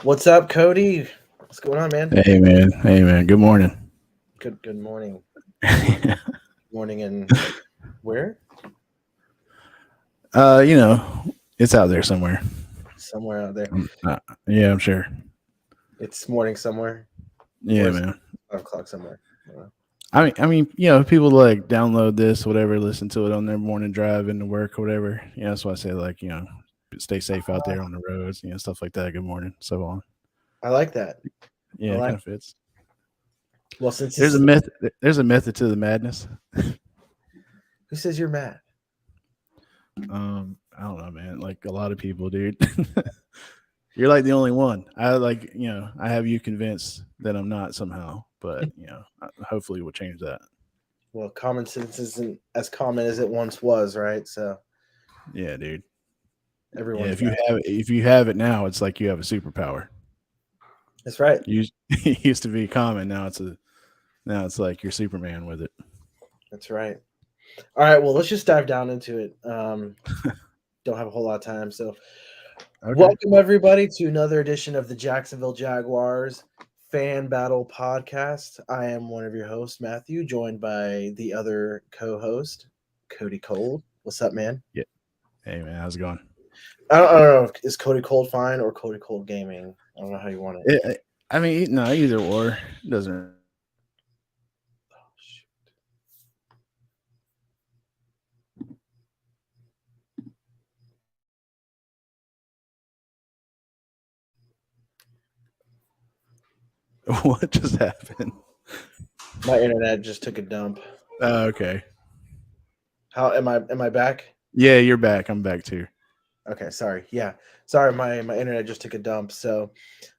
What's up, Cody? What's going on, man? Hey man. Hey man. Good morning. Good morning. Morning and where? You know, it's out there somewhere. Somewhere out there. Yeah, I'm sure. It's morning somewhere. Or Yeah, is it man. 5 o'clock somewhere? I don't know. People like download this, whatever, listen to it on their morning drive into work or whatever. That's why I say stay safe out there on the roads, stuff like that. Good morning, so on. I like that. I Yeah, it like kind of fits. Well, since this There's a is method. There's a method to the madness. who says you're mad? I don't know, man. Like a lot of people, dude. You're like the only one. I have you convinced that I'm not somehow, but hopefully we'll change that. Well, common sense isn't as common as it once was, right? So Yeah, dude. Yeah, everyone's if you have it now, it's like you have a superpower. That's right. It used to be common. Now it's like you're Superman with it. That's right. All right, well, let's just dive down into it. Don't have a whole lot of time, so Okay. welcome everybody to another edition of the Jacksonville Jaguars Fan Battle Podcast. I am one of your hosts, Matthew, joined by the other co-host, Cody Cold. What's up, man? Yeah. Hey man, how's it going? I don't know. Is Cody Cold fine or Cody Cold Gaming? I don't know how you want it. No, either or. It doesn't. Oh, shoot. What just happened? My internet just took a dump. Okay. How am I? Am I back? Yeah, you're back. I'm back too. Okay, sorry. Yeah, sorry. My internet just took a dump. So,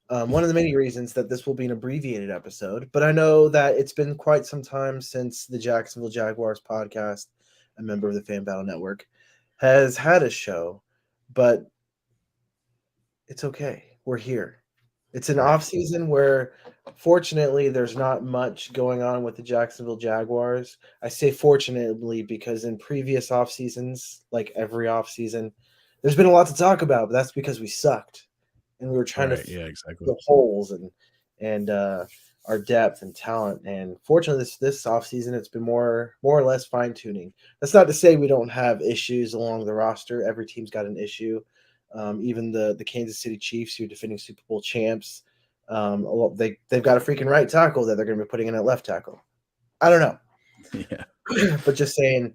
one of the many reasons that this will be an abbreviated episode, but I know that it's been quite some time since the Jacksonville Jaguars podcast, a member of the Fan Battle Network, has had a show, but it's okay. We're here. It's an Right. off season where, fortunately, there's not much going on with the Jacksonville Jaguars. I say fortunately because in previous off seasons, like every off season, there's been a lot to talk about, but that's because we sucked and we were trying to Right. Yeah, exactly. fill holes and our depth and talent. And fortunately, this off season, it's been more or less fine tuning. That's not to say we don't have issues along the roster. Every team's got an issue. Even the Kansas City Chiefs, who are defending Super Bowl champs, they've got a freaking right tackle that they're going to be putting in at left tackle. I don't know, Yeah. but just saying,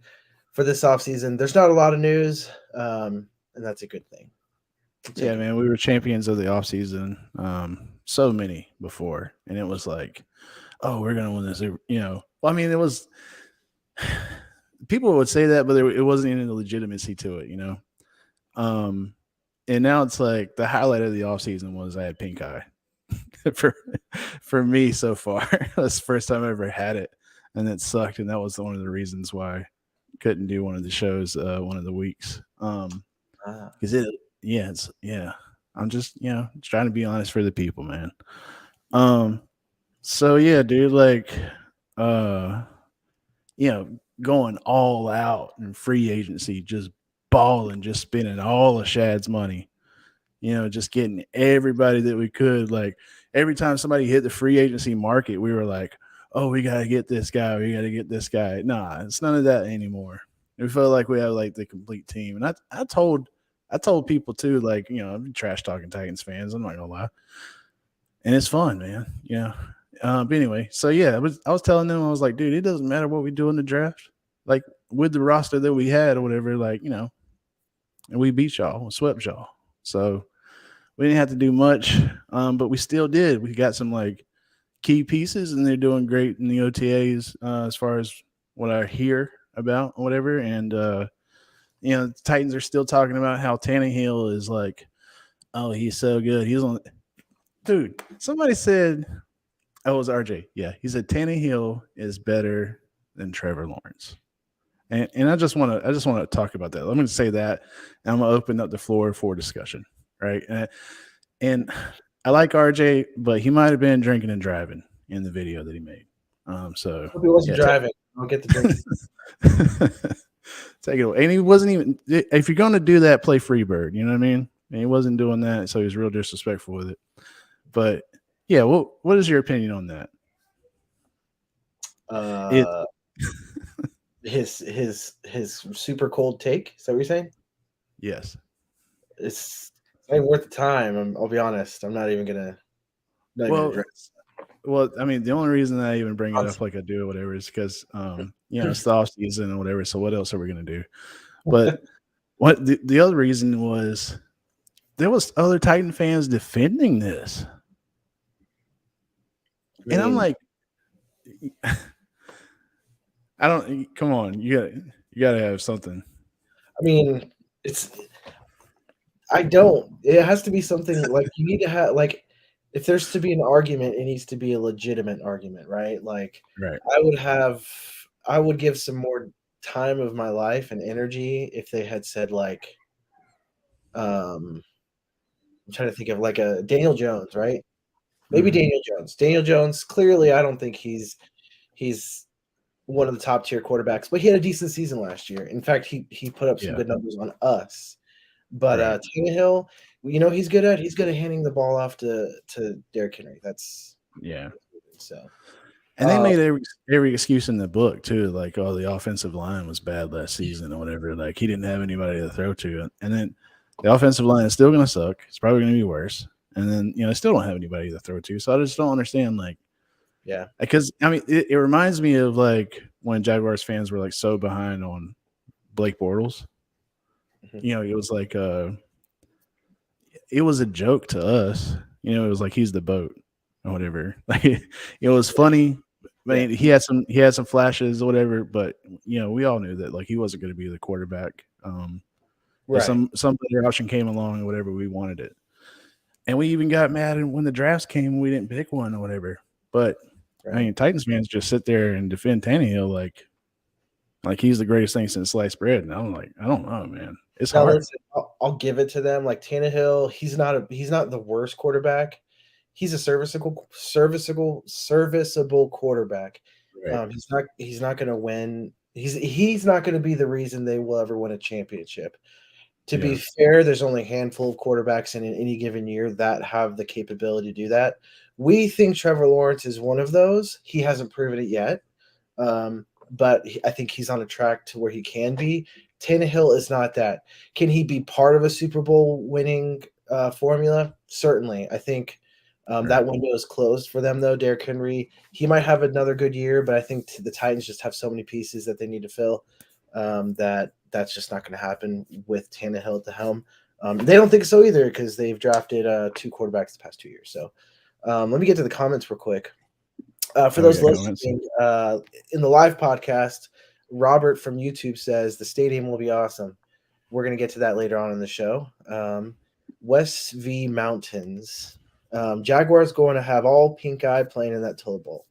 for this offseason, there's not a lot of news, and that's a good thing. Yeah, man, we were champions of the offseason. So many before, and it was like, oh, we're gonna win this. Well, I mean, it was. People would say that, but it wasn't any legitimacy to it, And now it's like the highlight of the offseason was I had pink eye. for me so far. That's the first time I ever had it, and it sucked, and that was one of the reasons why I couldn't do one of the shows one of the weeks. Because I'm just trying to be honest for the people, man. So yeah, dude, going all out in free agency, just balling, just spending all of Shad's money. Just getting everybody that we could. Like every time somebody hit the free agency market, we were like, oh, we got to get this guy. We got to get this guy. Nah, it's none of that anymore. We felt like we have like the complete team. And I told people too, like, I've been trash talking Titans fans. I'm not going to lie. And it's fun, man. But anyway, so yeah, I was telling them, I was like, dude, it doesn't matter what we do in the draft. Like with the roster that we had or whatever, like, and we beat y'all, we swept y'all. So we didn't have to do much, but we still did. We got some like key pieces, and they're doing great in the OTAs as far as what I hear about or whatever. And the Titans are still talking about how Tannehill is like, oh, he's so good. He's on. Dude, somebody said, oh, it was RJ. Yeah, he said Tannehill is better than Trevor Lawrence. And I just want to talk about that. I'm going to say that, and I'm going to open up the floor for discussion, right? And I like RJ, but he might have been drinking and driving in the video that he made. So he wasn't driving. I'll get the drink. Take it away. And he wasn't even. If you're going to do that, play Freebird. You know what I mean? And he wasn't doing that, so he was real disrespectful with it. But yeah, what is your opinion on that? It Uh, his super cold take. Is that what you're saying? yes. It's not even worth the time. I'll be honest. I'm not even Well, address. I mean, the only reason I even bring it Concept. up like I do or whatever is because it's the off season or whatever. So what else are we gonna do? But what the other reason was there was other Titan fans defending this, I and I'm mean, like, I don't. Come on, you gotta have something. I mean, it's. I don't. It has to be something like you need to have like. If there's to be an argument, it needs to be a legitimate argument, right? Like, Right. I would have. I would give some more time of my life and energy if they had said like, um, I'm trying to think of like a Daniel Jones, right? Maybe Mm-hmm. Daniel Jones. Daniel Jones, clearly, I don't think he's one of the top tier quarterbacks, but he had a decent season last year. In fact, he put up some Yeah. good numbers on us. But Right. Tannehill, he's good at handing the ball off to Derrick Henry. That's Yeah. so. And they Uh, made every excuse in the book too, like oh the offensive line was bad last season or whatever. Like he didn't have anybody to throw to, and then the offensive line is still going to suck. It's probably going to be worse, and then they still don't have anybody to throw to. So I just don't understand like yeah, because I mean it reminds me of like when Jaguars fans were like so behind on Blake Bortles. mhm, It was like it was a joke to us. It was like he's the boat or whatever. Like it was funny. I yeah, mean, he had some flashes or whatever, but we all knew that like he wasn't going to be the quarterback. If right, some better option came along or whatever, we wanted it, and we even got mad when the drafts came, we didn't pick one or whatever. But I right. mean, Titans fans just sit there and defend Tannehill like he's the greatest thing since sliced bread, and I'm like, I don't know, man, it's Now hard. listen, I'll give it to them. Like Tannehill, he's not the worst quarterback. He's a serviceable quarterback. Right. He's not going to win. He's not going to be the reason they will ever win a championship. To be Yeah. fair, there's only a handful of quarterbacks in any given year that have the capability to do that. We think Trevor Lawrence is one of those. He hasn't proven it yet, but I think he's on a track to where he can be. Tannehill is not that. Can he be part of a Super Bowl winning formula? Certainly. I think Right. that window is closed for them, though. Derrick Henry, he might have another good year, but I think the Titans just have so many pieces that they need to fill that's just not going to happen with Tannehill at the helm. They don't think so either because they've drafted two quarterbacks the past 2 years. So let me get to the comments real quick. For Oh, we those got comments. listening in the live podcast, Robert from YouTube says the stadium will be awesome. We're going to get to that later on in the show. West V Mountains. Jaguars going to have all pink eye playing in that Toll Bowl.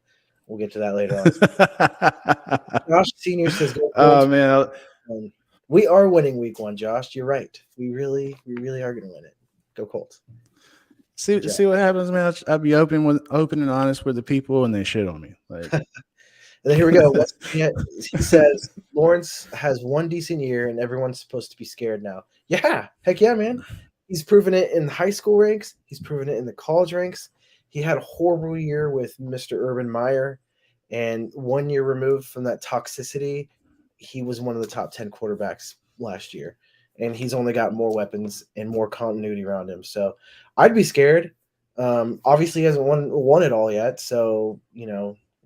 We'll get to that later on. Josh Senior says, "Go Oh Colts." man, We are winning week one, Josh. You're right. We really are going to win it. Go Colts. Good job. see what happens, man. I'll be open and honest with the people, and they shit on me. Like, And then here we go. West Virginia, he says Lawrence has one decent year, and everyone's supposed to be scared now. Yeah, heck yeah, man. He's proven it in the high school ranks. He's proven it in the college ranks. He had a horrible year with Mr. Urban Meyer, and 1 year removed from that toxicity, he was one of the top 10 quarterbacks last year. And he's only got more weapons and more continuity around him. So I'd be scared. Obviously, he hasn't won it all yet, so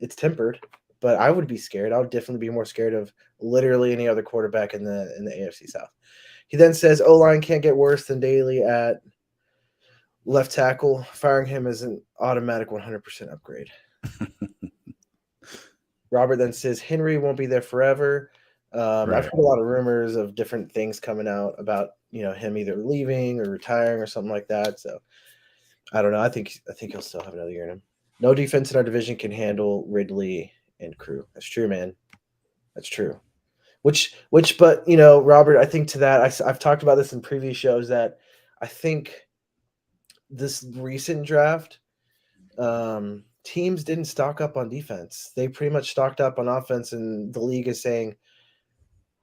it's tempered. But I would be scared. I would definitely be more scared of literally any other quarterback in the AFC South. He then says O-line can't get worse than Daly at left tackle. Firing him is an automatic 100% upgrade. Robert then says Henry won't be there forever. I've right. heard a lot of rumors of different things coming out about him either leaving or retiring or something like that. So I don't know. I think he'll still have another year in him. No defense in our division can handle Ridley and crew. That's true, man. That's true. But Robert, I think to that I've talked about this in previous shows that I think this recent draft, teams didn't stock up on defense. They pretty much stocked up on offense, and the league is saying,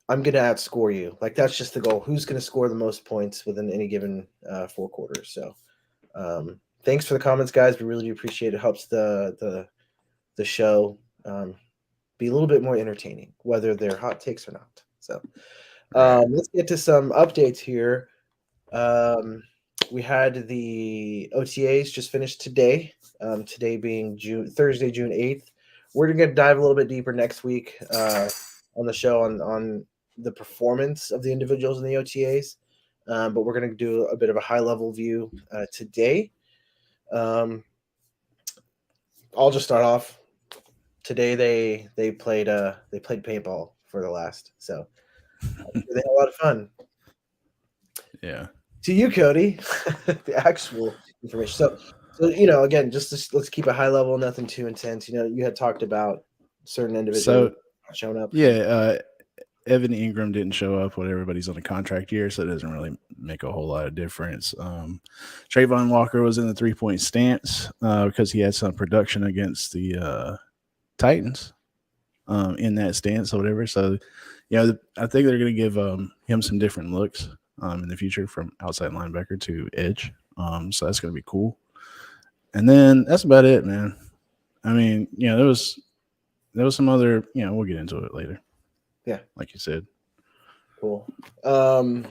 "I'm going to outscore you." Like that's just the goal. Who's going to score the most points within any given 4 quarters? So thanks for the comments, guys. We really do appreciate it. Helps the show be a little bit more entertaining, whether they're hot takes or not. So Right. let's get to some updates here. We had the OTAs just finished today. Today being Thursday, June 8th. We're gonna dive a little bit deeper next week on the show on the performance of the individuals in the OTAs. But we're gonna do a bit of a high level view today. I'll just start off. Today they played paintball for the last, so they had a lot of fun. Yeah. To you, Cody, the actual information. So again, let's keep it high level, nothing too intense. You had talked about certain individuals So not showing up. yeah, Evan Ingram didn't show up. Whatever, but he's on a contract year, so it doesn't really make a whole lot of difference. Trayvon Walker was in the 3-point stance because he had some production against the Titans in that stance or whatever. So, I think they're going to give him some different looks in the future from outside linebacker to edge. So that's going to be cool. And then that's about it, man. I mean, there was some other, we'll get into it later. Yeah, like you said. Cool. I'm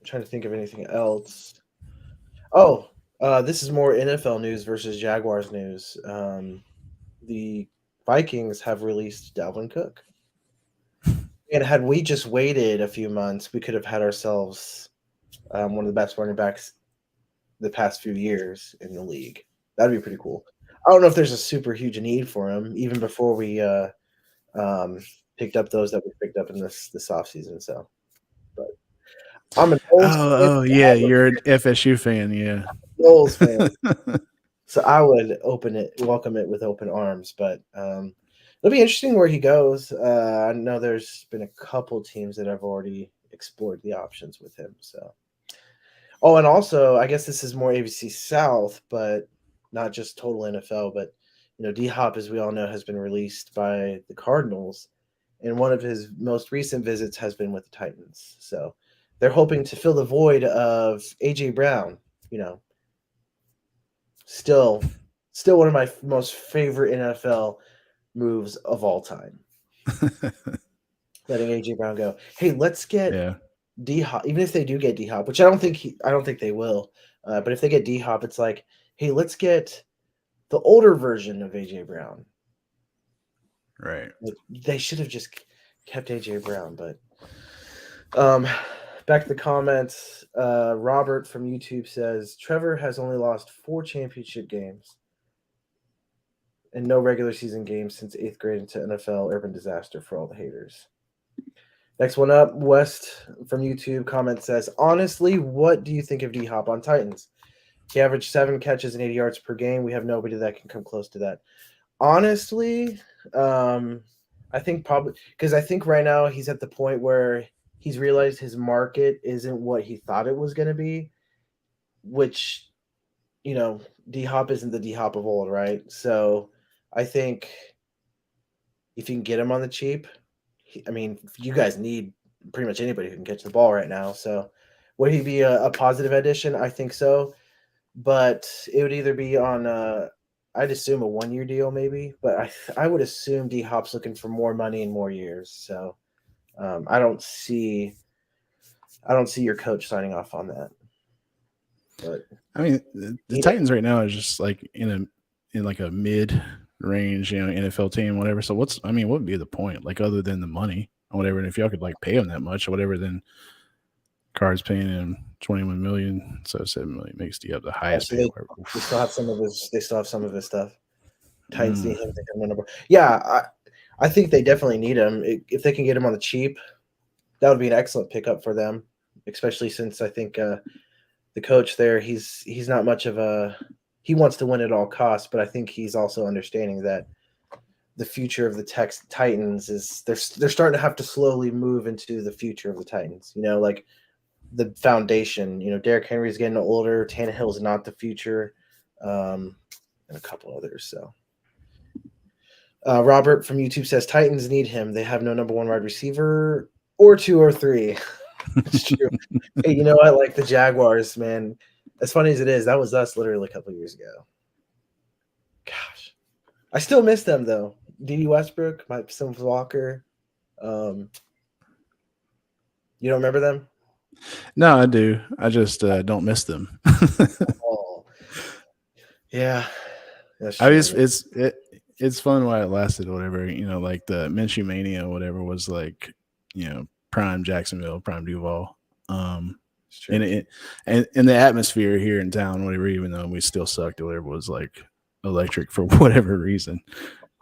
trying to think of anything else. Oh, this is more NFL news versus Jaguars news. The Vikings have released Dalvin Cook. And had we just waited a few months, we could have had ourselves one of the best running backs the past few years in the league. That'd be pretty cool. I don't know if there's a super huge need for him, even before we picked up those that we picked up in this offseason. So, but I'm an old yeah, you're an FSU fan, yeah. Bulls fan. So I would welcome it with open arms. But it'll be interesting where he goes. I know there's been a couple teams that have already explored the options with him. So, and also I guess this is more AFC South, but not just total NFL. But D Hop, as we all know, has been released by the Cardinals, and one of his most recent visits has been with the Titans. So they're hoping to fill the void of AJ Brown. Still one of my most favorite NFL moves of all time. Letting AJ Brown go. Hey, let's get D Hop. Even if they do get D Hop, which I don't think they will. But if they get D Hop, it's like, hey, let's get the older version of AJ Brown. Right. They should have just kept AJ Brown, but back to the comments. Robert from YouTube says Trevor has only lost 4 championship games and no regular season games since 8th grade into NFL. Urban disaster for all the haters. Next one up, West from YouTube comment says, honestly, what do you think of D Hop on Titans? He averaged 7 catches and 80 yards per game. We have nobody that can come close to that. Honestly, I think probably because I think right now he's at the point where he's realized his market isn't what he thought it was going to be, which, D Hop isn't the D Hop of old, right? So I think if you can get him on the cheap, you guys need pretty much anybody who can catch the ball right now. So would he be a positive addition? I think so. But it would either be on I'd assume a 1-year deal maybe, but I would assume D Hop's looking for more money and more years. So I don't see your coach signing off on that. But the Titans right now is just like in like a mid range, NFL team, whatever. So what would be the point? Like other than the money or whatever, and if y'all could like pay him that much or whatever, then Cards paying him $21 million, so $7 million makes the highest paid. They still have some of his stuff. Titans need him. Yeah, I think they definitely need him. If they can get him on the cheap, that would be an excellent pickup for them, especially since I think the coach there, he's not much of a – he wants to win at all costs, but I think he's also understanding that the future of the Titans is they're starting to have to slowly move into the future of the Titans, like the foundation. Derrick Henry's getting older. Tannehill's not the future, and a couple others. So Robert from YouTube says Titans need him. They have no number 1 wide receiver or 2 or 3. It's true. Hey, you know what? Like the Jaguars, man. as funny as it is, that was us literally a couple of years ago. Gosh, I still miss them though. D.D. Westbrook, Mike Simmons Walker. You don't remember them? No, I do. I just don't miss them. Oh, yeah, that's I mean, true. it's fun while it lasted, or whatever. Like the Minshew Mania, or whatever, was like, prime Jacksonville, prime Duval. It's And true. and the atmosphere here in town, whatever, even though we still sucked or whatever, was like electric for whatever reason.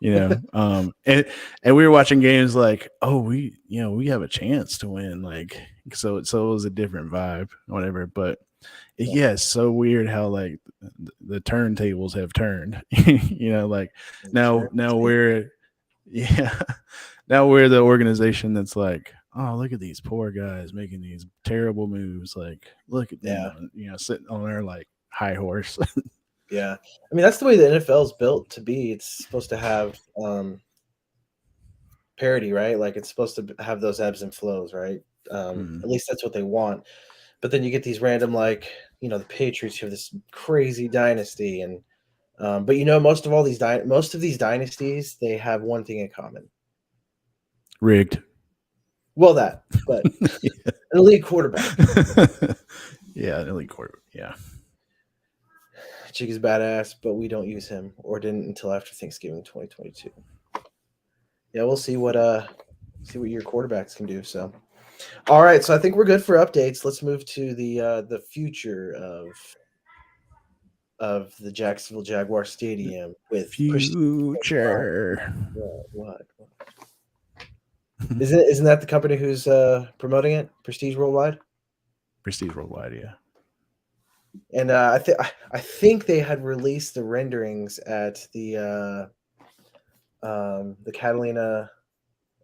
And we were watching games like, oh, we have a chance to win, like, so it was a different vibe, whatever. But yeah, it's so weird how like the turntables have turned. Like now Sure. now we're yeah now we're the organization that's like, oh, look at these poor guys making these terrible moves. Like, look at Yeah, them, sitting on their like high horse. yeah. I mean, that's the way the NFL is built to be. It's supposed to have parity, right? Like it's supposed to have those ebbs and flows, right? Mm. At least that's what they want. But then you get these random, like, the Patriots have this crazy dynasty, and but most of these dynasties, they have one thing in common. Rigged. Well, but an elite quarterback. Yeah, an elite quarterback. Yeah. Chick is badass, but we don't use him, or didn't until after Thanksgiving 2022. Yeah, we'll see what your quarterbacks can do. So, all right, so I think we're good for updates. Let's move to the future of the Jacksonville Jaguar Stadium with Future. What? Isn't that the company who's promoting it? Prestige Worldwide. Prestige Worldwide, yeah. And I think they had released the renderings at the Catalina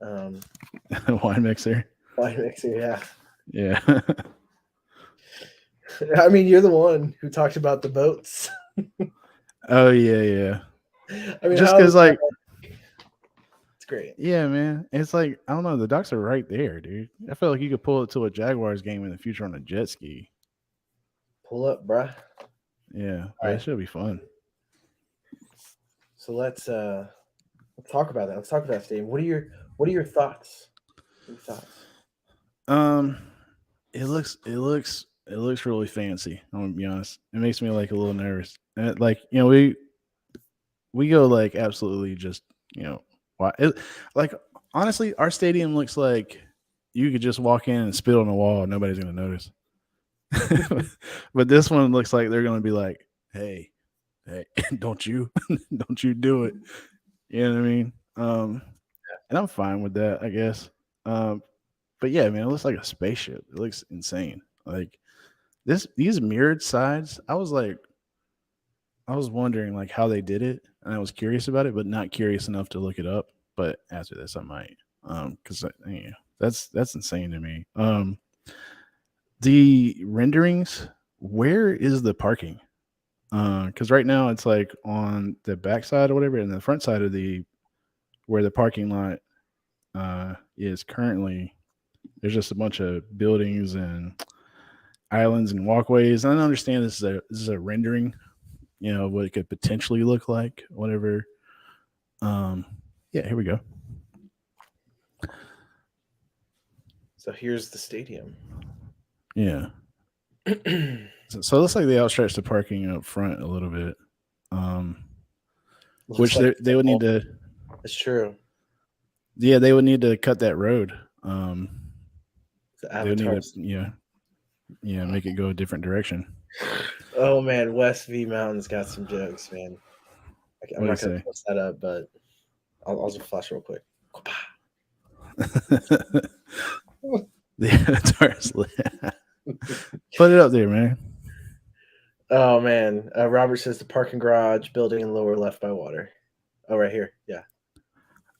Wine mixer. wine mixer. Yeah, Yeah. I mean, you're the one who talked about the boats. Oh yeah. I mean, Just how because, is that? like, It's great. yeah, man, it's like, I don't know, the docks are right there, dude. I feel like you could pull it to a Jaguars game in the future on a jet ski. Pull up, bruh. Yeah, All it right, should be fun. so let's talk about that. Let's talk about that stadium. What are your thoughts? Your thoughts? Um, it looks really fancy. I'm gonna be honest. It makes me like a little nervous. And like, we go like absolutely just, why like, honestly, our stadium looks like you could just walk in and spit on the wall and nobody's gonna notice. But this one looks like they're gonna be like, hey, don't you don't you do it. You know what I mean? And I'm fine with that, I guess. Um, but yeah, man, it looks like a spaceship. It looks insane. Like these mirrored sides, I was wondering like how they did it, and I was curious about it, but not curious enough to look it up. But after this, I might, because that's insane to me. The renderings, where is the parking? Because right now it's like on the back side or whatever, and the front side of the where the parking lot is currently. There's just a bunch of buildings and islands and walkways. And I understand this is a rendering, what it could potentially look like, whatever. Um, yeah, here we go. So here's the stadium. Yeah. So it looks like they outstretched the parking up front a little bit. Which they would need to. It's true. Yeah, they would need to cut that road. The They would need to, avatars. make it go a different direction. Oh man, West V Mountain's got some jokes, man. I'm What not do you gonna say? post that up, but I'll just flash real quick. The avatars. Put it up there, man. Oh man, Robert says the parking garage building in lower left by water. Oh, right here. Yeah,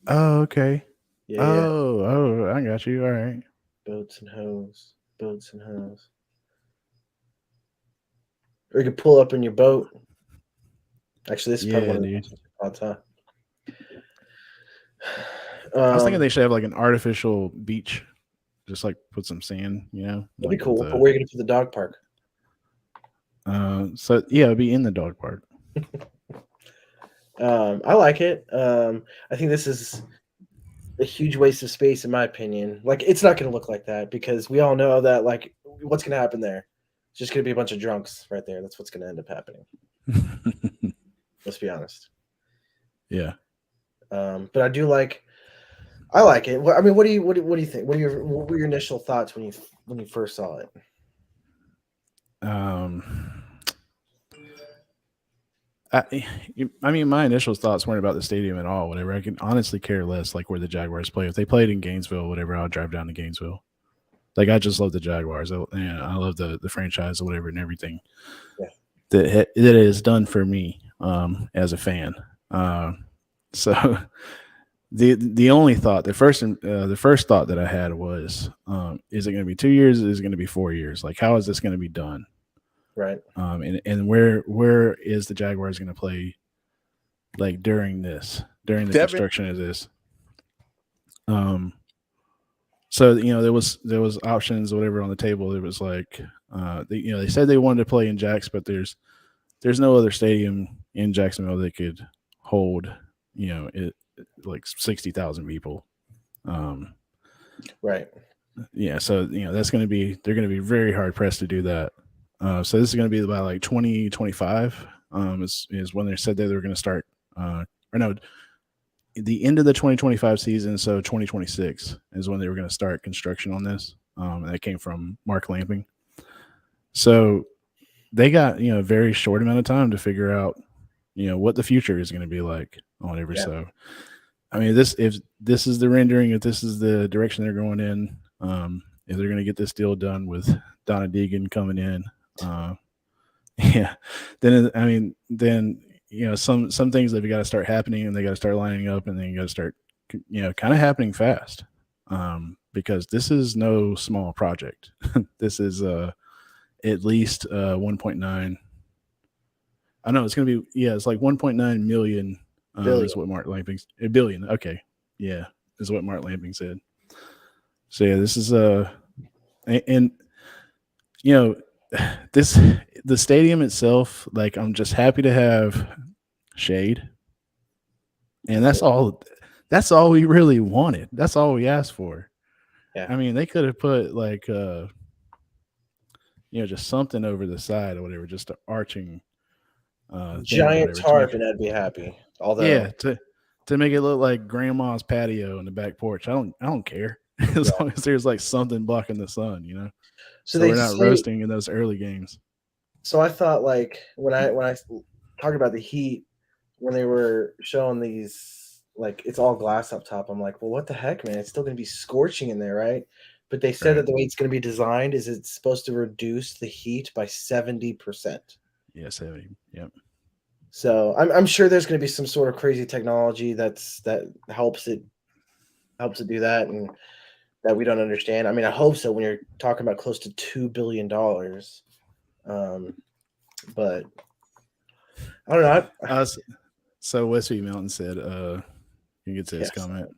Oh, okay. yeah. Oh, I got you. All right. Boats and hose. Boats and hose. Or you could pull up in your boat. Actually, this is probably Yeah, one of the dude. most spots, huh? I was thinking they should have like an artificial beach, just like put some sand, That'd be like with cool. But the. where are you gonna put the dog park? So yeah, it'll be in the dog park. I like it. I think this is a huge waste of space, in my opinion. Like, it's not going to look like that because we all know that, like, what's going to happen there? It's just going to be a bunch of drunks right there. That's what's going to end up happening. Let's be honest. Yeah. But I like it. I mean, what do you think? What were your initial thoughts when you first saw it? Um, I mean, my initial thoughts weren't about the stadium at all. Whatever, I can honestly care less. Like where the Jaguars play. If they played in Gainesville, whatever, I'll drive down to Gainesville. Like I just love the Jaguars. I love the franchise or whatever and everything Yeah. that it has done for me as a fan. So the only thought, the first thought that I had was, is it going to be 2 years? Is it going to be 4 years? Like, how is this going to be done? Right. And where is the Jaguars going to play? Like during the construction of this. So there was options or whatever on the table. It was like, they said they wanted to play in Jax, but there's no other stadium in Jacksonville that could hold, it like 60,000 people. Right. Yeah, so they're going to be very hard pressed to do that. So this is going to be about like 2025. Is when they said that they were going to start. Or no, the end of the 2025 season. So 2026 is when they were going to start construction on this. And that came from Mark Lamping. So they got a very short amount of time to figure out what the future is going to be like on every. Yeah. So I mean, if this is the rendering, if this is the direction they're going in, if they're going to get this deal done with Donna Deegan coming in, yeah, then some things that have got to start happening and they got to start lining up and then you got to start, kind of happening fast, because this is no small project. This is at least 1.9. I know it's going to be, it's like 1.9 million. Is what Mark Lamping, a billion. Okay. Yeah. Is what Mark Lamping said. So yeah, this is and this, the stadium itself, like I'm just happy to have shade. And that's all we really wanted. That's all we asked for. Yeah. I mean, they could have put like just something over the side or whatever, just an arching Giant tarp, and I'd be happy. Although, to make it look like grandma's patio in the back porch. I don't care as long as there's like something blocking the sun, So we're not roasting in those early games. So I thought, like, when I talked about the Heat, when they were showing these, like, it's all glass up top, I'm like, well, what the heck, man? It's still going to be scorching in there, right? But they said that the way it's going to be designed is it's supposed to reduce the heat by 70%. Yeah, 70. Yep. So I'm sure there's going to be some sort of crazy technology that helps it do that, and that we don't understand. I mean, I hope so when you're talking about close to $2 billion. But I don't know. So Westview Mountain said, you can say his comment.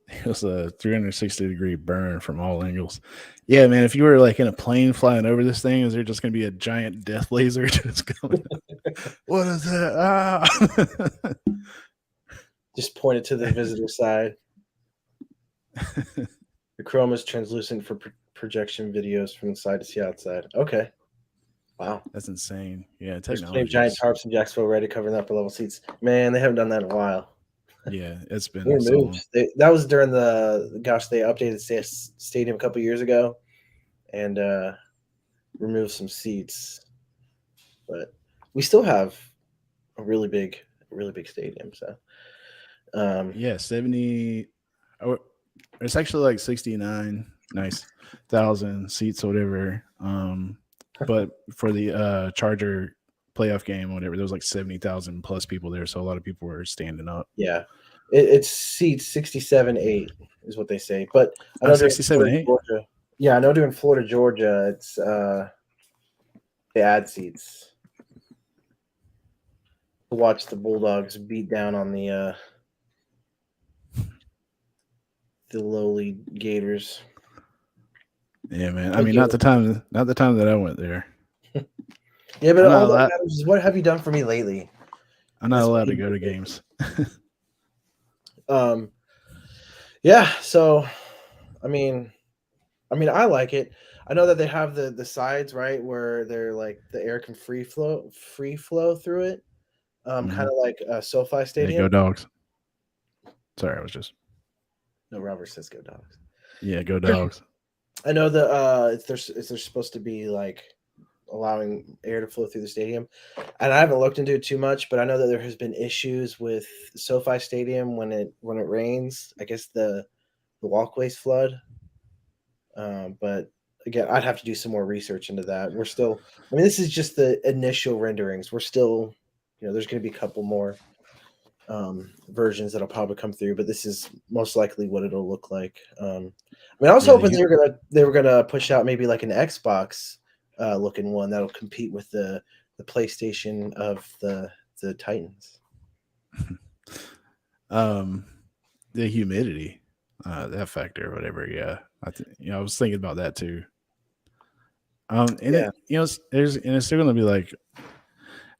It was a 360-degree burn from all angles. Yeah, man, if you were like in a plane flying over this thing, is there just going to be a giant death laser just going? What is that? Just pointed to the visitor side. The chrome is translucent for projection videos from the side to see outside. Okay. Wow. That's insane. Yeah, technology. Giant tarps in Jacksonville ready covering the upper level seats. Man, they haven't done that in a while. Yeah, it's been so long. That was during they updated stadium a couple years ago and removed some seats. But we still have a really big stadium. So 70. It's actually like 69 thousand seats or whatever. But for the Charger playoff game, whatever, there was like 70,000 plus people there, so a lot of people were standing up. Yeah, it's seats 67.8 is what they say. But I know 67.8. Georgia. Yeah, I know during Florida, Georgia, it's they add seats to watch the Bulldogs beat down on the lowly Gators. Yeah, man. I Thank mean, you. not the time that I went there. Yeah, but I'm not all that allowed. matters is what have you done for me lately? I'm not Is what allowed to he go to did. games. Um, yeah. So, I mean, I like it. I know that they have the sides right where they're like the air can free flow through it, kind Hmm. of like SoFi Hey, go Stadium. dogs. Sorry, I was just No, Robert says go dogs. yeah, go dogs. I know that they're supposed to be like allowing air to flow through the stadium, and I haven't looked into it too much, but I know that there has been issues with SoFi Stadium when it rains. I guess the walkways flood. But again, I'd have to do some more research into that. We're still, I mean, this is just the initial renderings. We're still, there's going to be a couple more versions that'll probably come through, but this is most likely what it'll look like. I mean, I was Yeah, hoping they were gonna push out maybe like an Xbox looking one that'll compete with the PlayStation of the Titans. um, the humidity, that factor, or whatever. Yeah, I was thinking about that too. And Yeah, it's still gonna be like.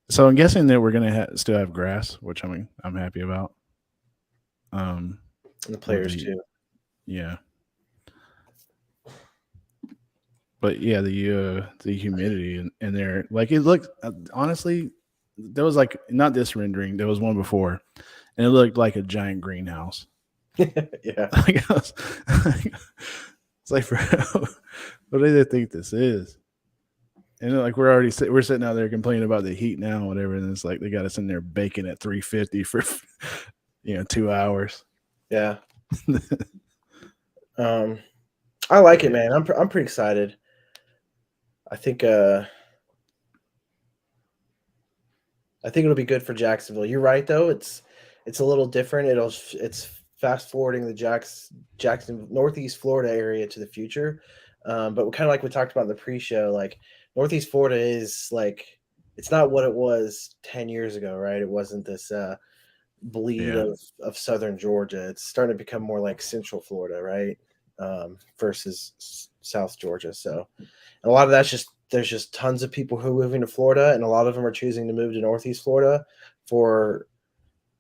So I'm guessing that we're gonna still have grass, which I'm happy about. Um, and the with players the too. yeah, but yeah, the humidity in there, like it looked honestly, there was like not this rendering, there was one before, and it looked like a giant greenhouse. Yeah. Like, it's like, what do they think this is? And then, like we're sitting out there complaining about the heat now, whatever, and it's like they got us in there baking at 350 for 2 hours. Yeah. Um, I like it, Yeah, man. I'm pretty excited. I think it'll be good for Jacksonville. You're right though. It's a little different. It's fast forwarding the Jackson Northeast Florida area to the future. But kind of like we talked about in the pre-show, like Northeast Florida is like it's not what it was 10 years ago, right? It wasn't this bleed yeah, of southern Georgia. It's starting to become more like Central Florida, right? Versus South Georgia. So and a lot of that's just there's just tons of people who are moving to Florida, and a lot of them are choosing to move to Northeast Florida for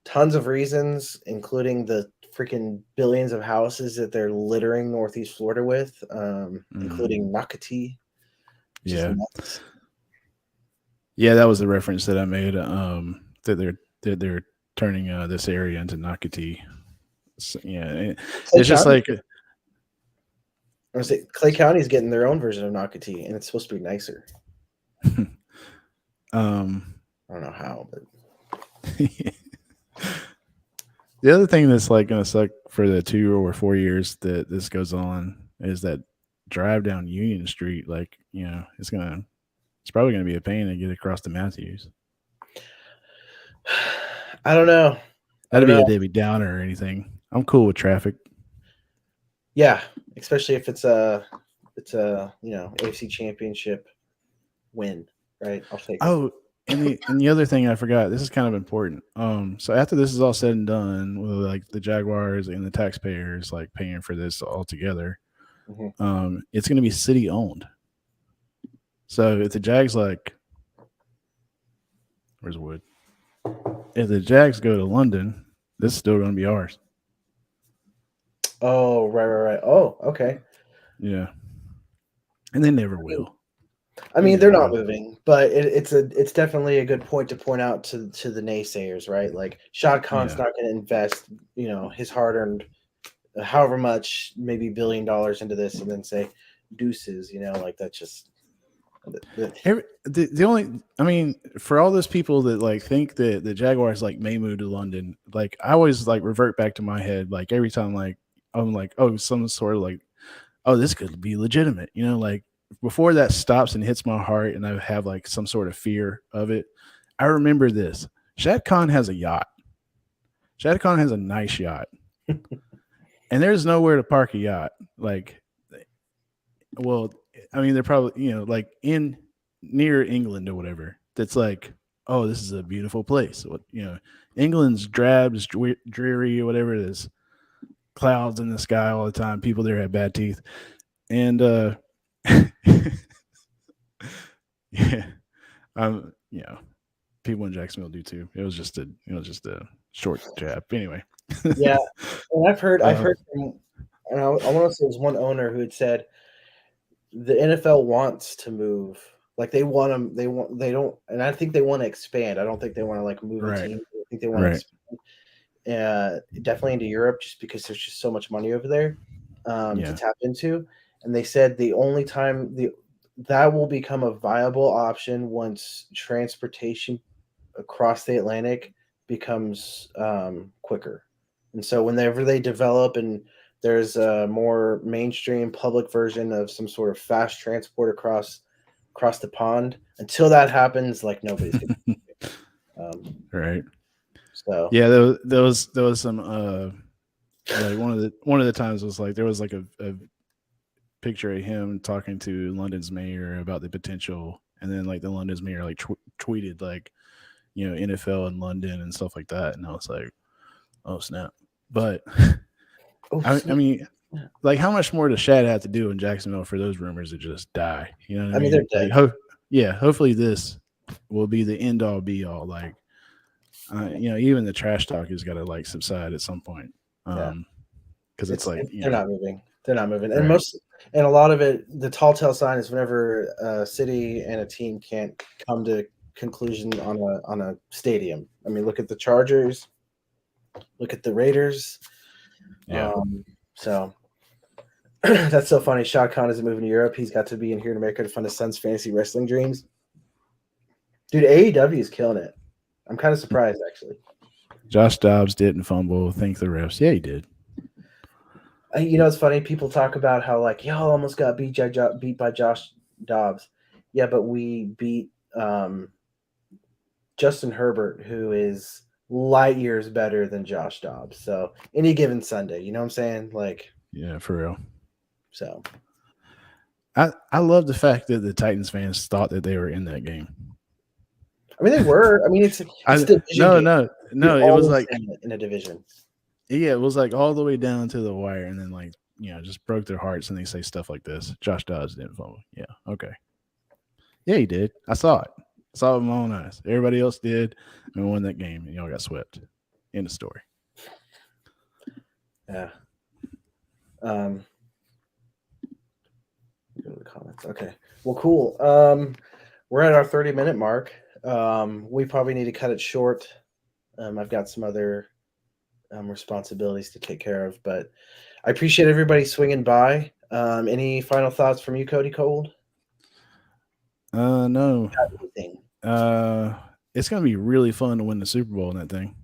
tons of reasons, including the freaking billions of houses that they're littering Northeast Florida with, mhm, including Nocatee, which is yeah, nuts. yeah. That was the reference that I made. That they're turning this area into Nocatee. So, yeah, Clay it's just County, like I was say Clay County is getting their own version of Nocatee, and it's supposed to be nicer. um I don't know how, but the other thing that's like going to suck for the 2 or 4 years that this goes on is that drive down Union Street. Like, it's probably going to be a pain to get across to Matthews. I don't know. I Not to don't be a know. Debbie Downer or anything. I'm cool with traffic. Yeah, especially if it's a AFC Championship win, right? I'll take it. Oh, and the other thing I forgot. This is kind of important. So after this is all said and done, with like the Jaguars and the taxpayers like paying for this all together, Mhm. it's going to be city owned. So if the Jags where's Wood? If the Jags go to London, this is still going to be ours. Oh, right. Oh, okay. Yeah, and they never I mean, will. I They mean, they're never not will. moving, but it's definitely a good point to point out to the naysayers, right? Like Shad Khan's Yeah, not going to invest, his hard earned, however much, maybe $1 billion into this, and then say deuces, like that's just. the only I mean, for all those people that like think that the Jaguars like may move to London, like I always like revert back to my head like every time like I'm like, oh, some sort of like, oh, this could be legitimate, like before that stops and hits my heart and I have like some sort of fear of it. I remember this. Shad Khan has a yacht. Shad Khan has a nice yacht, and there's nowhere to park a yacht. Like, well, I mean, they're probably like in near England or whatever. That's like, oh, this is a beautiful place. What England's drab, is dreary, or whatever it is. Clouds in the sky all the time. People there have bad teeth, and Yeah. You know, people in Jacksonville do too. It was just a short jab. Anyway. Yeah, and I've uh, heard from, and I want to say it was one owner who had said the NFL wants to move. Like they don't, and I think they want to expand. I don't think they want to like move a right. team. I think they want to Right. expand, definitely into Europe, just because there's just so much money over there to Yeah. tap into. And they said the only time that will become a viable option once transportation across the Atlantic becomes quicker. And so whenever they develop and there's a more mainstream public version of some sort of fast transport across the pond, until that happens, like nobody's gonna. Right. So Yeah, there was some like one of the times was like there was like a picture of him talking to London's mayor about the potential, and then like the London's mayor like tweeted like, you know, NFL in London and stuff like that, and I was like, oh snap. But oh, I mean, like how much more does Shad have to do in Jacksonville for those rumors to just die? You know what I I mean they're mean? dead. Like yeah, hopefully this will be the end all be all. Like you know, even the trash talk has got to like subside at some point. Yeah, Because it's like, you they're know, not moving. They're not moving, and right. a lot of it, the tall tale sign is whenever a city and a team can't come to conclusion on a stadium. I mean, look at the Chargers, look at the Raiders. Yeah. So that's so funny. Shad Khan isn't moving to Europe. He's got to be in here in America to fund his son's fantasy wrestling dreams. Dude, AEW is killing it. I'm kind of surprised, actually. Josh Dobbs didn't fumble. Thank the refs. Yeah, he did. You know, it's funny. People talk about how like y'all almost got beat by Josh Dobbs. Yeah, but we beat Justin Herbert, who is light years better than Josh Dobbs. So any given Sunday, you know what I'm saying? Like, Yeah, for real. so I love the fact that the Titans fans thought that they were in that game. I mean, they were. I mean, it's a division game. No. It was Always like in a division. yeah, it was like all the way down to the wire, and then like you know just broke their hearts, and they say stuff like this. Josh Dobbs didn't fumble. Yeah, okay. Yeah, he did. I saw it. I saw it with my own eyes. Everybody else did, and we won that game, and y'all got swept. End of story. Yeah. Go to the comments. Okay. Well, cool. We're at our 30-minute mark. We probably need to cut it short. I've got some other responsibilities to take care of, but I appreciate everybody swinging by. Any final thoughts from you, Cody Cold? No. Anything? It's gonna be really fun to win the Super Bowl in that thing.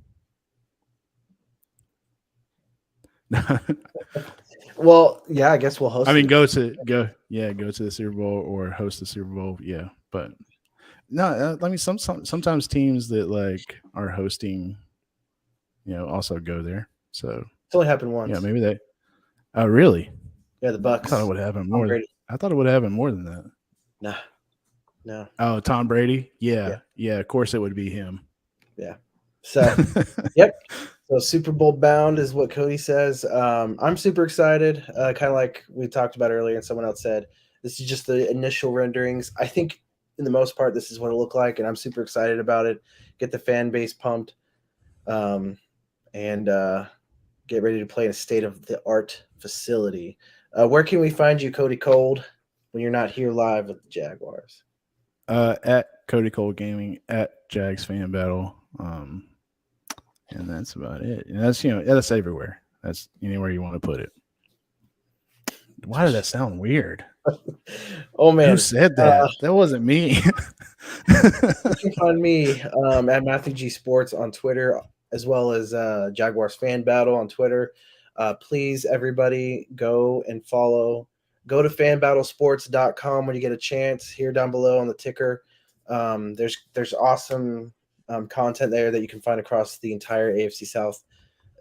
Well, yeah, I guess we'll host. I mean, go to the Super Bowl or host the Super Bowl. Yeah, but no, I mean, sometimes teams that like are hosting, you know, also go there. So It's only happened once. yeah, maybe they. Oh, really? Yeah, the Bucks. I thought it would happen more. I thought it would happen more than that. Nah, no. Oh, Tom Brady? Yeah. Of course, it would be him. Yeah. So, yep. So Super Bowl bound is what Cody says. I'm super excited. Kind of like we talked about earlier, and someone else said, this is just the initial renderings. I think, in the most part, this is what it'll look like, and I'm super excited about it. Get the fan base pumped, and get ready to play in a state-of-the-art facility. Where can we find you, Cody Cold, when you're not here live with the Jaguars? At Cody Cold Gaming, at Jags Fan Battle. And that's about it. And that's, you know, that's everywhere. That's anywhere you want to put it. Why did that sound weird? Oh, man. Who said that? That wasn't me. You can find me at Matthew G Sports on Twitter, as well as Jaguars Fan Battle on Twitter. Please, everybody, go and follow. Go to fanbattlesports.com when you get a chance. Here down below on the ticker, there's awesome content there that you can find across the entire AFC South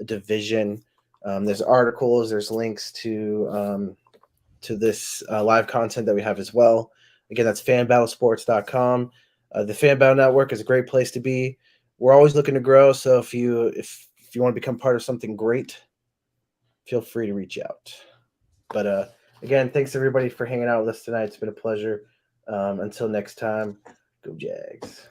division. There's articles, there's links to this live content that we have as well. Again, that's fanbattlesports.com. The Fan Battle Network is a great place to be. We're always looking to grow, so if you want to become part of something great, feel free to reach out. But Again, thanks everybody for hanging out with us tonight. It's been a pleasure. Until next time, go Jags.